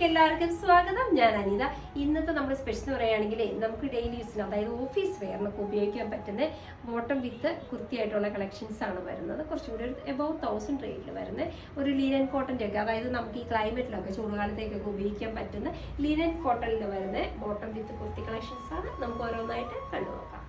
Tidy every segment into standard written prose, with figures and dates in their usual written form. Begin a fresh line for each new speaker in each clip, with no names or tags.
എല്ലാവർക്കും സ്വാഗതം. ഞാൻ അനിത. ഇന്നത്തെ നമ്മുടെ സ്പെഷ്യൽ എന്ന് പറയുകയാണെങ്കിൽ നമുക്ക് ഡെയിലി യൂസിന്, അതായത് ഓഫീസ് വെയറിനൊക്കെ ഉപയോഗിക്കാൻ പറ്റുന്ന ബോട്ടം വിത്ത് കുർത്തിയായിട്ടുള്ള കളക്ഷൻസ് ആണ് വരുന്നത്. കുറച്ചും കൂടി ഒരു എബവ് 1000 റേറ്റിൽ വരുന്ന ഒരു ലീനൻ കോട്ടൻ്റെ ഒക്കെ, അതായത് നമുക്ക് ഈ ക്ലൈമറ്റിലൊക്കെ ചൂടുകാലത്തേക്കൊക്കെ ഉപയോഗിക്കാൻ പറ്റുന്ന ലീനൻ കോട്ടണിൽ വരുന്ന ബോട്ടം വിത്ത് കുർത്തി കളക്ഷൻസ് ആണ്. നമുക്ക് ഓരോന്നായിട്ട് കണ്ടു നോക്കാം.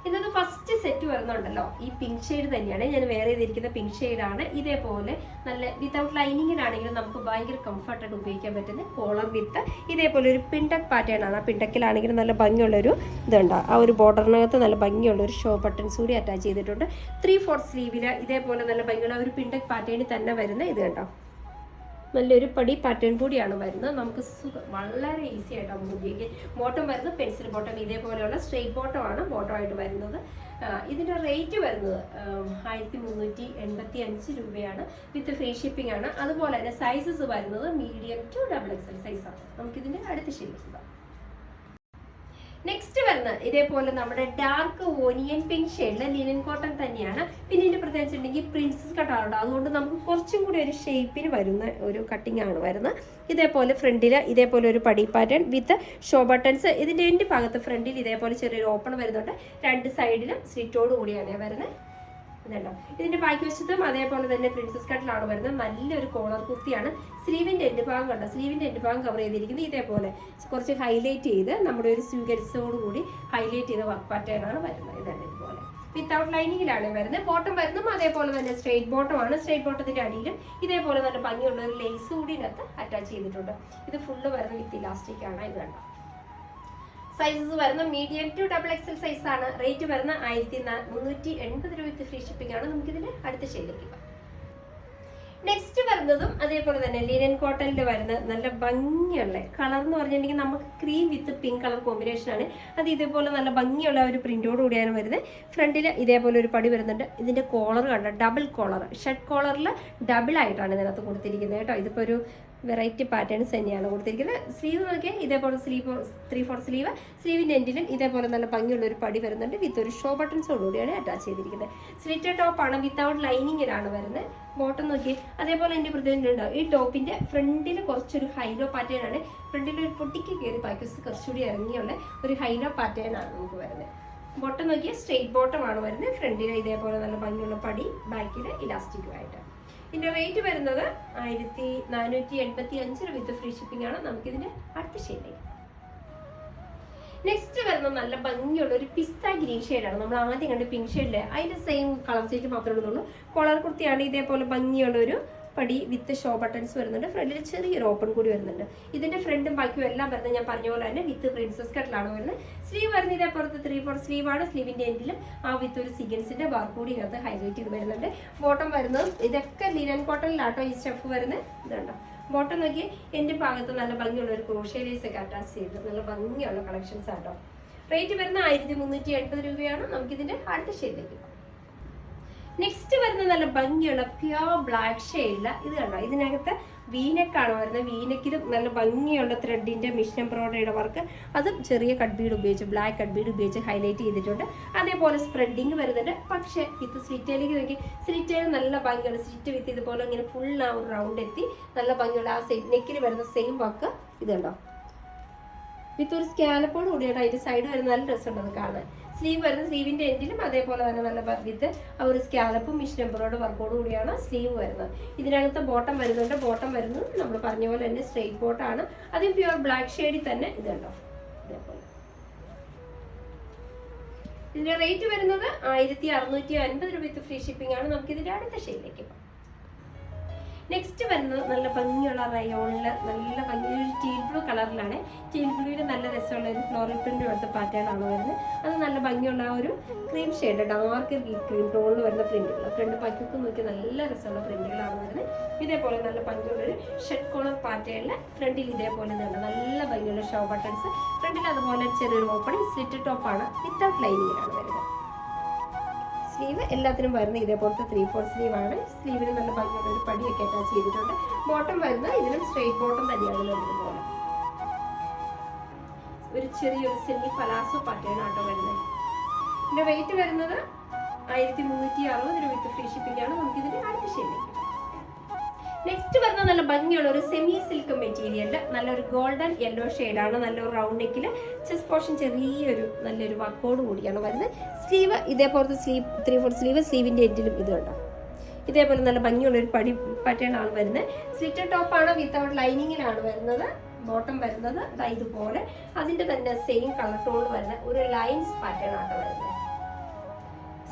ഇന്നത്തെ ഫസ്റ്റ് സെറ്റ് വരുന്നുണ്ടല്ലോ, ഈ പിങ്ക് ഷെയ്ഡ് തന്നെയാണ് ഞാൻ വേറെ ചെയ്തിരിക്കുന്ന പിങ്ക് ഷെയ്ഡാണ്. ഇതേപോലെ നല്ല വിത്തൗട്ട് ലൈനിങ്ങിലാണെങ്കിലും നമുക്ക് ഭയങ്കര കംഫർട്ടായിട്ട് ഉപയോഗിക്കാൻ പറ്റുന്ന കോളർ വിത്ത് ഇതേപോലെ ഒരു പിണ്ടക് പാറ്റേൺ ആണ്. ആ പിണ്ടക്കിലാണെങ്കിലും നല്ല ഭംഗിയുള്ളൊരു ഇതുണ്ട്. ആ ഒരു ബോർഡറിനകത്ത് നല്ല ഭംഗിയുള്ള ഒരു ഷോ ബട്ടൺസ് കൂടി അറ്റാച്ച് ചെയ്തിട്ടുണ്ട്. 3/4 സ്ലീവിൽ ഇതേപോലെ നല്ല ഭംഗിയുള്ള ഒരു പിണ്ടക് പാറ്റേണിൽ തന്നെ വരുന്ന ഇത് കണ്ടോ, നല്ലൊരു പടി പാറ്റേൺ കൂടിയാണ് വരുന്നത്. നമുക്ക് വളരെ ഈസി ആയിട്ട് നമുക്ക് ഉപയോഗിക്കാം. ബോട്ടം വരുന്നത് പെൻസിൽ ബോട്ടം, ഇതേപോലെയുള്ള സ്ട്രെയിറ്റ് ബോട്ടം ആണ് ബോട്ടം ആയിട്ട് വരുന്നത്. ഇതിൻ്റെ റേറ്റ് വരുന്നത് 1385 രൂപയാണ്. വിത്ത് ഫ്രീ ഷിപ്പിംഗ് ആണ്. അതുപോലെ തന്നെ സൈസസ് വരുന്നത് മീഡിയം ടു XXL സൈസാണ്. നമുക്കിതിൻ്റെ അടുത്ത ശരിയാക്കാം. നെക്സ്റ്റ് വരുന്നത് ഇതേപോലെ നമ്മുടെ ഡാർക്ക് ഓനിയൻ പിങ്ക് ഷെയ്ഡിലെ ലിനൻ കോട്ടൺ തന്നെയാണ്. പിന്നെ ഇതിന്റെ പ്രത്യേകിച്ചിട്ടുണ്ടെങ്കിൽ പ്രിൻസസ് കട്ടാറുണ്ട്, അതുകൊണ്ട് നമുക്ക് കുറച്ചും കൂടി ഒരു ഷേപ്പിന് വരുന്ന ഒരു കട്ടിംഗ് ആണ് വരുന്നത്. ഇതേപോലെ ഫ്രണ്ടിൽ ഇതേപോലെ ഒരു പടി പാറ്റേൺ വിത്ത് ഷോ ബട്ടൺസ്. ഇതിന്റെ എൻഡ് ഭാഗത്ത് ഫ്രണ്ടിൽ ഇതേപോലെ ചെറിയൊരു ഓപ്പൺ വരുന്നുണ്ട്. രണ്ട് സൈഡിലും സ്ലിറ്റോട് കൂടിയാണ് വരുന്നത്. ഇതുണ്ടോ, ഇതിന്റെ ബാക്കി വശത്തും അതേപോലെ തന്നെ പ്രിൻസസ് കട്ടിലാണ് വരുന്നത്. നല്ലൊരു കോളർ കുർത്തിയാണ്. സ്ലീവിന്റെ എൻഡ് ഭാഗം കണ്ടോ, സ്ലീവിന്റെ എൻഡ് ഭാഗം കവർ ചെയ്തിരിക്കുന്നത് ഇതേപോലെ കുറച്ച് ഹൈലൈറ്റ് ചെയ്ത് നമ്മുടെ ഒരു സ്വീകരിച്ചതോട് കൂടി ഹൈലൈറ്റ് ചെയ്ത വർക്ക് പാറ്റേൺ ആണ് വരുന്നത്. ഇതാണ് ഇതുപോലെ വിത്തൗട്ട് ലൈനിങ്ങിലാണ് വരുന്നത്. ബോട്ടം വരുന്നതും അതേപോലെ തന്നെ സ്ട്രെയിറ്റ് ബോട്ടം ആണ്. സ്ട്രെയിറ്റ് ബോട്ടത്തിന്റെ അടിയിലും ഇതേപോലെ നല്ല ഭംഗിയുള്ള ഒരു ലേസ് കൂടി ഇതിനകത്ത് അറ്റാച്ച് ചെയ്തിട്ടുണ്ട്. ഇത് ഫുള്ള് വരുന്ന വിത്ത് ഇലാസ്റ്റിക് ആണ്. ഇത് കണ്ടോ, സൈസസ് വരുന്ന മീഡിയം ടു XXL സൈസ് ആണ്. റേറ്റ് വരുന്ന 1380 രൂപ വിത്ത് ഫ്രീ ഷിപ്പിംഗ് ആണ്. നമുക്കിതിന്റെ അടുത്ത ഷെയ്ഡിലേക്ക് പോകാം. നെക്സ്റ്റ് വരുന്നതും അതേപോലെ തന്നെ ലിനൻ കോട്ടണിൽ വരുന്ന നല്ല ഭംഗിയുള്ള കളർ എന്ന് പറഞ്ഞിട്ടുണ്ടെങ്കിൽ നമുക്ക് ക്രീം വിത്ത് പിങ്ക് കളർ കോമ്പിനേഷൻ ആണ്. അത് ഇതേപോലെ നല്ല ഭംഗിയുള്ള ഒരു പ്രിന്റോട് കൂടിയാണ് വരുന്നത്. ഫ്രണ്ടിൽ ഇതേപോലെ ഒരു പടി വരുന്നുണ്ട്. ഇതിന്റെ കോളർ കണ്ട ഡബിൾ കോളർ, ഷർട്ട് കോളറിൽ ഡബിൾ ആയിട്ടാണ് ഇതിനകത്ത് കൊടുത്തിരിക്കുന്നത് കേട്ടോ. ഇതിപ്പോ ഒരു വെറൈറ്റി പാറ്റേൺസ് തന്നെയാണ് കൊടുത്തിരിക്കുന്നത്. സ്ലീവ് നോക്കിയാൽ ഇതേപോലെ 3/4 സ്ലീവ്. സ്ലീവിന്റെ എൻഡിലും ഇതേപോലെ നല്ല ഭംഗിയുള്ള ഒരു പടി വരുന്നുണ്ട്. വിത്ത് ഒരു ഷോ ബട്ടൺസോടുകൂടിയാണ് അറ്റാച്ച് ചെയ്തിരിക്കുന്നത്. സ്ലിറ്റഡ് ടോപ്പാണ്, വിത്തൗട്ട് ലൈനിങ്ങിലാണ് വരുന്നത്. ബോട്ടം നോക്കി അതേപോലെ എൻ്റെ പ്രത്യേകത ഈ ടോപ്പിന്റെ ഫ്രണ്ടിൽ കുറച്ചൊരു ഹൈലോ പാറ്റേൺ ആണ്. ഫ്രണ്ടിൽ ഒരു പൊട്ടിക്ക് കയറി പാക്കസ് കുറച്ചുകൂടി ഇറങ്ങിയുള്ള ഒരു ഹൈലോ പാറ്റേൺ ആണ് നമുക്ക് വരുന്നത്. ബോട്ടം നോക്കിയാൽ സ്ട്രെയിറ്റ് ബോട്ടം ആണ് വരുന്നത്. ഫ്രണ്ടിൽ ഇതേപോലെ നല്ല ഭംഗിയുള്ള പടി, ബാക്കിൽ ഇലാസ്റ്റിക്കുമായിട്ട്. ഇതിന്റെ റേറ്റ് വരുന്നത് 1485 വിത്ത് ഫ്രീ ഷിപ്പിംഗ് ആണ്. നമുക്കിതിന്റെ അടുത്ത ഷെയ്ഡിലേക്ക്. നെക്സ്റ്റ് വരുന്നത് നല്ല ഭംഗിയുള്ള ഒരു പിസ്ത ഗ്രീൻ ഷെയ്ഡാണ്. നമ്മൾ ആദ്യം കണ്ട് പിങ്ക് ഷെയ്ഡില് അതിന്റെ സെയിം കളർ ഷെയ്ഡ് മാത്രമേ ഉള്ളൂ. കോളർ കുർത്തിയാണ്. ഇതേപോലെ ഭംഗിയുള്ള ഒരു പടി വിത്ത് ഷോ ബട്ടൺസ് വരുന്നുണ്ട്. ഫ്രണ്ടിൽ ചെറിയൊരു ഓപ്പൺ കൂടി വരുന്നുണ്ട്. ഇതിന്റെ ഫ്രണ്ടും ബാക്കിയും എല്ലാം വരുന്നത് ഞാൻ പറഞ്ഞ പോലെ തന്നെ വിത്ത് പ്രിൻസസ് കട്ടിലാണ് വരുന്നത്. സ്ലീവ് വരുന്നത് ഇതേപോലത്തെ 3/4 സ്ലീവ് ആണ്. സ്ലീവിന്റെ എൻഡിലും ആ വിത്ത് ഒരു സീക്വൻസിന്റെ വർക്ക് കൂടി ഇതിനകത്ത് ഹൈലൈറ്റ് ചെയ്ത് വരുന്നുണ്ട്. ബോട്ടം വരുന്നത് ഇതൊക്കെ ലിനൻ കോട്ടണിലാട്ടോ ഈ സ്റ്റഫ് വരുന്നത്. ഇതുണ്ടോ, ബോട്ടം നോക്കി എന്റെ ഭാഗത്ത് നല്ല ഭംഗിയുള്ള ഒരു ക്രോഷ്യേലേസ് ഒക്കെ അറ്റാച്ച് ചെയ്ത് നല്ല ഭംഗിയുള്ള കളക്ഷൻസ് ആട്ടോ. റേറ്റ് വരുന്ന 1380 രൂപയാണ്. നമുക്കിതിന്റെ അടുത്ത ഷെയ്ഡിലേക്ക് പോകാം. നെക്സ്റ്റ് വരുന്ന നല്ല ഭംഗിയുള്ള പ്യൂർ ബ്ലാക്ക് ഷെയ്ഡില്ല. ഇത് കണ്ടോ, ഇതിനകത്ത് വീനെക്കാണ് വരുന്നത്. വീനെക്കിലും നല്ല ഭംഗിയുള്ള ത്രെഡിന്റെ മിഷൻ എംബ്രോയിഡറിയുടെ വർക്ക്, അതും ചെറിയ കട്ട് ബീഡ് ഉപയോഗിച്ച്, ബ്ലാക്ക് കട്ട് ബീഡ് ഉപയോഗിച്ച് ഹൈലൈറ്റ് ചെയ്തിട്ടുണ്ട്. അതേപോലെ സ്പ്രെഡിങ് വരുന്നുണ്ട്. പക്ഷേ വിത്ത് സ്ലിറ്റയിലേക്ക് നോക്കി, സ്ലിറ്റയിൽ നല്ല ഭംഗിയുള്ള സ്ലിറ്റ് വിത്ത് ഇതുപോലെ ഇങ്ങനെ ഫുൾ ആ ഒരു റൗണ്ട് എത്തി നല്ല ഭംഗിയുള്ള ആ നെക്കിൽ വരുന്ന സെയിം വർക്ക്. ഇത് കണ്ടോ, വിത്ത് ഒരു സ്കാലപ്പോട് കൂടിയാണ് അതിന്റെ സൈഡ് വരുന്ന നല്ല ഡ്രസ്സുണ്ട് അത് കാണാൻ. സ്ലീവ് വരുന്ന സ്ലീവിന്റെ എൻഡിലും അതേപോലെ തന്നെ നല്ല വിത്ത് ആ ഒരു സ്കാലപ്പും മിഷൻ എംബ്രോയിഡറി വർക്കോട് കൂടിയാണ് സ്ലീവ് വരുന്നത്. ഇതിനകത്ത് ബോട്ടം വരുന്നുണ്ട്. ബോട്ടം വരുന്നത് നമ്മൾ പറഞ്ഞ പോലെ തന്നെ സ്ട്രെയിറ്റ് ബോട്ടാണ്. അതും പ്യുവർ ബ്ലാക്ക് ഷെയ്ഡിൽ തന്നെ. ഇത് കണ്ടോ, ഇതേപോലെ. ഇതിന്റെ റേറ്റ് വരുന്നത് 1650 രൂപ വിത്ത് ഫ്രീ ഷിപ്പിംഗ് ആണ്. നമുക്ക് ഇതിന്റെ അടുത്ത ഷെയ്ഡിലേക്ക് പോകാം. നെക്സ്റ്റ് വരുന്നത് നല്ല ഭംഗിയുള്ള റയോണില് നല്ല ഭംഗിയൊരു ടീൽ ബ്ലൂ കളറിലാണ്. ടീൽ ബ്ലൂവിൽ നല്ല രസമുള്ള ഒരു ഫ്ലോറൽ പ്രിന്റ് എടുത്ത പാറ്റേൺ ആണ് വരുന്നത്. അത് നല്ല ഭംഗിയുള്ള ഒരു ക്രീം ഷെയ്ഡ്, ഡാർക്ക് ക്രീം ടോണിൽ വരുന്ന പ്രിന്റുകൾ. ഫ്രണ്ട് പക്കൊക്കെ നോക്കി നല്ല രസമുള്ള പ്രിന്റുകളാണ് വരുന്നത്. ഇതേപോലെ നല്ല ഭംഗിയുള്ള ഒരു ഷർട്ട് കോളർ പാറ്റേണില് ഫ്രണ്ടിൽ ഇതേപോലെ തന്നെ നല്ല ഭംഗിയുള്ള ഷോ ബട്ടൺസ്. ഫ്രണ്ടിൽ അതുപോലെ ചെറിയൊരു ഓപ്പണിംഗ് സ്ലിറ്റ് ടോപ്പാണ്. വിത്തൗട്ട് ലൈനിങ്ങിലാണ് വരുന്നത്. സ്ലീവ് എല്ലാത്തിനും വരുന്ന ഇതേപോലത്തെ 3/4 സ്ലീവ് ആണ്. സ്ലീവിന് നല്ല ഭംഗിയുള്ള ഒരു പടിയൊക്കെ അറ്റാച്ച് ചെയ്തിട്ടുണ്ട്. ബോട്ടം വരുന്നത് ഇതിലും സ്ട്രെയിറ്റ് ബോട്ടം തന്നെയാണ് വരുന്നത്. ഒരു ചെറിയൊരു സെമി പലാസോ പാറ്റേൺ ആട്ടോ വരുന്നത്. ഇതിന്റെ വെയിറ്റ് വരുന്നത് 1360 രൂപ വിത്ത് ഫ്രീ ഷിപ്പിംഗ് ആണ്. നമുക്ക് ഇതിന്റെ അടുത്ത ഷെയ്ഡിലേക്ക്. നെക്സ്റ്റ് വരുന്ന നല്ല ഭംഗിയുള്ള ഒരു സെമി സിൽക്ക് മെറ്റീരിയലിൽ നല്ലൊരു ഗോൾഡൻ യെല്ലോ ഷെയ്ഡാണ്. നല്ലൊരു റൗണ്ട് നെക്കിൽ ചെസ്റ്റ് പോർഷൻ ചെറിയൊരു നല്ലൊരു വർക്കോട് കൂടിയാണ് വരുന്നത്. സ്ലീവ് ഇതേപോലത്തെ സ്ലീവ് 3/4 സ്ലീവ്, സ്ലീവിന്റെ എൻഡിലും ഇത് കണ്ടോ ഇതേപോലെ നല്ല ഭംഗിയുള്ള ഒരു പടി പാറ്റേൺ ആണ് വരുന്നത്. സ്ലിറ്റഡ് ടോപ്പാണ്, വിത്തൗട്ട് ലൈനിങ്ങിലാണ് വരുന്നത്. ബോട്ടം വരുന്നത് ഇതുപോലെ അതിന്റെ തന്നെ സെയിം കളർ ടോൺ വരുന്ന ഒരു ലൈൻസ് പാറ്റേൺ ആണ് വരുന്നത്.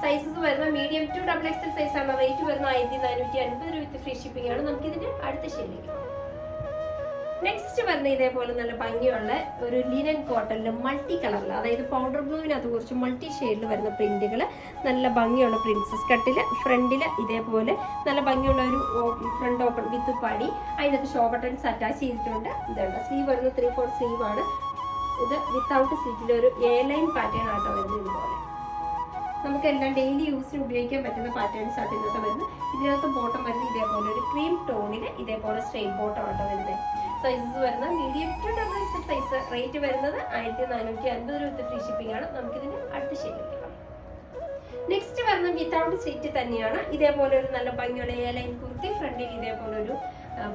സൈസസ് വരുന്ന മീഡിയം ടു XXL സൈസ് ആണ്. റേറ്റ് വരുന്ന 1450 രൂപ വിത്ത് ഫ്രീ ഷിപ്പിംഗ് ആണ്. നമുക്ക് ഇതിന്റെ അടുത്ത ഷെയ്ഡിലേക്ക്. നെക്സ്റ്റ് വരുന്ന ഇതേപോലെ നല്ല ഭംഗിയുള്ള ഒരു ലിനൻ കോട്ടണിൽ മൾട്ടി കളറിൽ, അതായത് പൗഡർ ബ്ലൂവിനകത്ത് കുറച്ച് മൾട്ടി ഷെയ്ഡിൽ വരുന്ന പ്രിന്റുകൾ, നല്ല ഭംഗിയുള്ള പ്രിൻസസ് കട്ടില്, ഫ്രണ്ടിൽ ഇതേപോലെ നല്ല ഭംഗിയുള്ള ഒരു ഫ്രണ്ട് ഓപ്പൺ വിത്ത് പടി, അതിനകത്ത് ഷോ ബട്ടൺസ് അറ്റാച്ച് ചെയ്തിട്ടുണ്ട്. ഇതുണ്ട് സ്ലീവ് വരുന്ന 3/4 സ്ലീവ് ആണ്. ഇത് വിത്തൗട്ട് സ്ലിറ്റിൽ ഒരു ലൈൻ പാറ്റേൺ ആട്ടോ വരുന്നത്. ഇതുപോലെ നമുക്കെല്ലാം ഡെയിലി യൂസിന് ഉപയോഗിക്കാൻ പറ്റുന്ന പാറ്റേൺസ് ആയിട്ട് ഇന്നത്തെ വരുന്നത്. ഇതിനകത്ത് ബോട്ടം വരുന്നത് ഇതേപോലെ ഒരു ക്രീം ടോണിൽ ഇതേപോലെ സ്ട്രെയിറ്റ് ബോട്ടം ആട്ടോ വരുന്നത്. സൈസസ് വരുന്ന medium to XXL size. Rate വരുന്നത് 1450 രൂപ വിത്ത് ഫ്രീ ഷിപ്പിംഗ് ആണ്. നമുക്കിതിന് അടുത്ത ഷെയ്ഡിലേക്ക്. നെക്സ്റ്റ് വരുന്ന വിത്തൗട്ട് സ്ലിറ്റ് തന്നെയാണ്. ഇതേപോലെ ഒരു നല്ല ഭംഗിയുള്ള ലൈൻ കുർത്തി, ഫ്രണ്ടിൽ ഇതേപോലെ ഒരു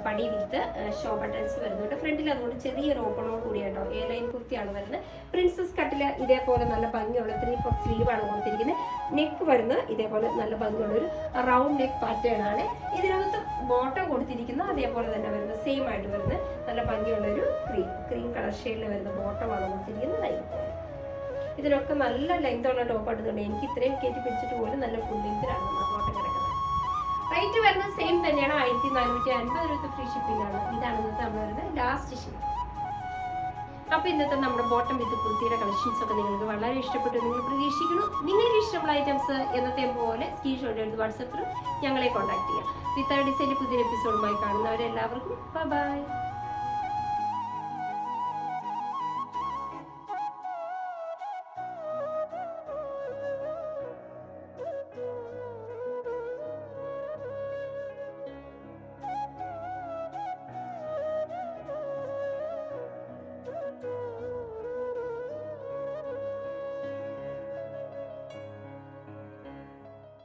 പടി വിത്ത് ഷോ ബട്ടൺസ് വരുന്നുണ്ട്. ഫ്രണ്ടിൽ അതുകൊണ്ട് ചെറിയൊരു ഓപ്പണോട് കൂടിയാട്ടോ ലൈൻ കുർത്തിയാണ് വരുന്നത്. പ്രിൻസസ് കട്ടില് ഇതേപോലെ നല്ല ഭംഗിയുള്ള 3/4 സ്ലീവ് ആണ് കൊടുത്തിരിക്കുന്നത്. നെക്ക് വരുന്നത് ഇതേപോലെ നല്ല ഭംഗിയുള്ള ഒരു റൗണ്ട് നെക്ക് പാറ്റേൺ ആണ്. ഇതിനകത്ത് ബോട്ടം കൊടുത്തിരിക്കുന്നത് അതേപോലെ തന്നെ വരുന്നത് സെയിം ആയിട്ട് വരുന്നത് നല്ല ഭംഗിയുള്ള ഒരു ക്രീം കളർ ഷെയ്ഡിൽ വരുന്ന ബോട്ടമാണ് കൊടുത്തിരിക്കുന്നത്. ഇതിനൊക്കെ നല്ല ലെങ്ത് ഉള്ള ടോപ്പ് എടുത്തുകൊണ്ട് എനിക്ക് ഇത്രയും കയറ്റി പിടിച്ചിട്ട് പോലും നല്ല ഫുൾ ലെങ്തിലാണ് നമ്മുടെ ബോട്ടം കിടക്കുന്നത്. റേറ്റ് വരുന്നത് സെയിം തന്നെയാണ്. 1450 രൂപ ഫ്രീ ഷിപ്പിംഗ് ആണ്. ഇതാണ് ഇന്നത്തെ നമ്മൾ വരുന്നത് ലാസ്റ്റ് ഷെയ്ഡ്. അപ്പൊ ഇന്നത്തെ നമ്മുടെ ബോട്ടം വിത്ത് കുർത്തിയുടെ കളക്ഷൻസ് ഒക്കെ നിങ്ങൾക്ക് വളരെ ഇഷ്ടപ്പെട്ടു നിങ്ങൾ പ്രതീക്ഷിക്കുന്നു. നിങ്ങൾക്ക് ഇഷ്ടമുള്ള ഐറ്റംസ് എന്നത്തെ പോലെ സ്ക്രീൻഷോട്ട് എടുത്ത് വാട്സപ്പിൽ ഞങ്ങളെ കോൺടാക്ട് ചെയ്യാം. വിത്ത് ഡിസൈൻ്റെ പുതിയ എപ്പിസോഡുമായി കാണുന്നവരെല്ലാവർക്കും ബൈ.